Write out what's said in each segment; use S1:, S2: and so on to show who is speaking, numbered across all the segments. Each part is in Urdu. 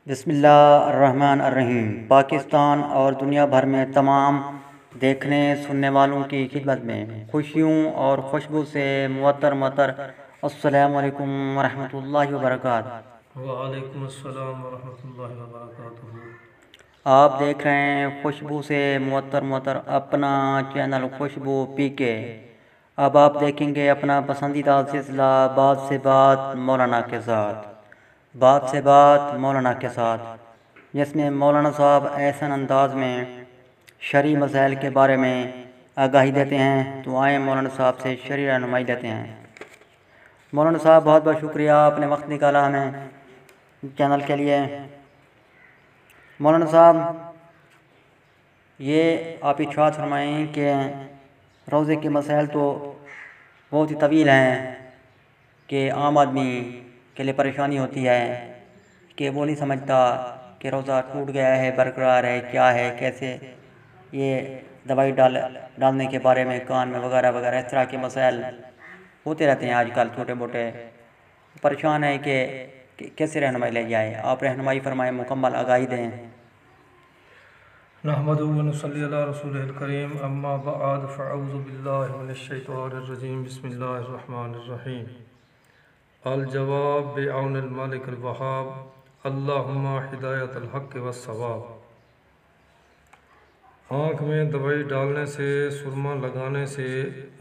S1: بسم اللہ الرحمن الرحیم۔ پاکستان اور دنیا بھر میں تمام دیکھنے سننے والوں کی خدمت میں خوشیوں اور خوشبو سے معطر السلام علیکم ورحمۃ اللہ وبرکاتہ۔
S2: وعلیکم السلام ورحمۃ اللہ وبرکاتہ۔
S1: آپ دیکھ رہے ہیں خوشبو سے معطر اپنا چینل خوشبو پی کے۔ اب آپ دیکھیں گے اپنا پسندیدہ سلسلہ بات سے بات مولانا کے ساتھ، بات سے بات مولانا کے ساتھ، جس میں مولانا صاحب ایسن انداز میں شرعی مسائل کے بارے میں آگاہی دیتے ہیں۔ تو آئیں مولانا صاحب سے شرعی رہنمائی لیتے ہیں۔ مولانا صاحب بہت بہت شکریہ، آپ نے وقت نکالا ہمیں چینل کے لیے۔ مولانا صاحب یہ آپ ارشاد فرمائیں کہ روزے کے مسائل تو بہت ہی طویل ہیں کہ عام آدمی کے لیے پریشانی ہوتی ہے کہ وہ نہیں سمجھتا کہ روزہ ٹوٹ گیا ہے، برقرار ہے، کیا ہے، کیسے، یہ دوائی ڈالنے کے بارے میں کان میں وغیرہ وغیرہ اس طرح کے مسائل ہوتے رہتے ہیں آج کل، چھوٹے موٹے پریشان ہے کہ کیسے رہنمائی لے جائے۔ آپ رہنمائی فرمائیں، مکمل آگاہی دیں۔
S2: نحمدہ و نصلی علی رسول الکریم، اما بعد فاعوذ باللہ من الشیطان الرجیم، بسم اللہ الرحمن الرحیم۔ الجواب بعون المالک الوہاب، اللہم ہدایت الحق والصواب۔ آنکھ میں دوائی ڈالنے سے، سرما لگانے سے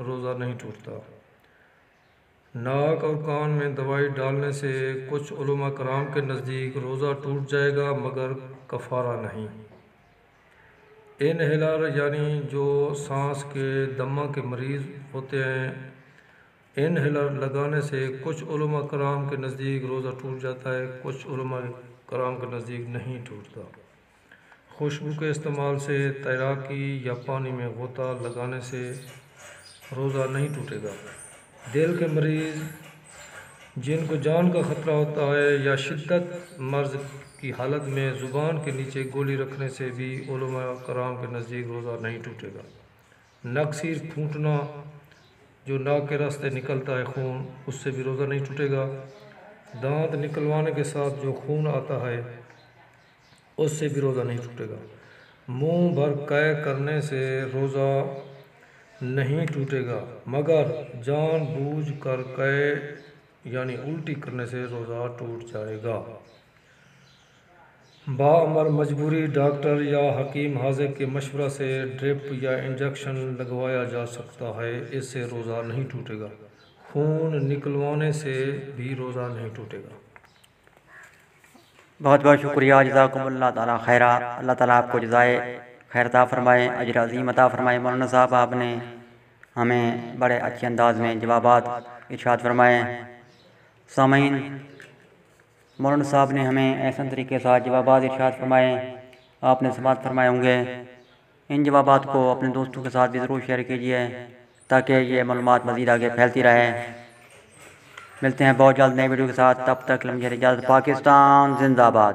S2: روزہ نہیں ٹوٹتا۔ ناک اور کان میں دوائی ڈالنے سے کچھ علماء کرام کے نزدیک روزہ ٹوٹ جائے گا مگر کفارہ نہیں۔ انہیلر یعنی جو سانس کے دمہ کے مریض ہوتے ہیں، انہیلر لگانے سے کچھ علماء کرام کے نزدیک روزہ ٹوٹ جاتا ہے، کچھ علماء کرام کے نزدیک نہیں ٹوٹتا۔ خوشبو کے استعمال سے، تیراکی یا پانی میں غوطہ لگانے سے روزہ نہیں ٹوٹے گا۔ دل کے مریض جن کو جان کا خطرہ ہوتا ہے یا شدت مرض کی حالت میں زبان کے نیچے گولی رکھنے سے بھی علماء کرام کے نزدیک روزہ نہیں ٹوٹے گا۔ نکسیر پھونٹنا جو ناک کے راستے نکلتا ہے خون، اس سے بھی روزہ نہیں ٹوٹے گا۔ دانت نکلوانے کے ساتھ جو خون آتا ہے اس سے بھی روزہ نہیں ٹوٹے گا۔ منہ بھر قے کرنے سے روزہ نہیں ٹوٹے گا مگر جان بوجھ کر قے یعنی الٹی کرنے سے روزہ ٹوٹ جائے گا۔ باامر مجبوری ڈاکٹر یا حکیم حاذق کے مشورہ سے ڈرپ یا انجیکشن لگوایا جا سکتا ہے، اس سے روزہ نہیں ٹوٹے گا۔ خون نکلوانے سے بھی روزہ نہیں ٹوٹے گا۔
S1: بہت بہت شکریہ، جزاکم اللہ تعالیٰ خیرہ۔ اللہ تعالیٰ آپ کو جزائے خیر عطا فرمائے، اجر عظیم عطا فرمائے۔ مولانا صاحب آپ نے ہمیں بڑے اچھے انداز میں جوابات ارشاد فرمائے۔ سامعین، مولانا صاحب نے ہمیں احسن طریقے سے جوابات ارشاد فرمائے، آپ نے سماعت فرمائے ہوں گے۔ ان جوابات کو اپنے دوستوں کے ساتھ بھی ضرور شیئر کیجیے تاکہ یہ معلومات مزید آگے پھیلتی رہے۔ ملتے ہیں بہت جلد نئے ویڈیو کے ساتھ، تب تک لمحے اجازت۔ پاکستان زندہ باد۔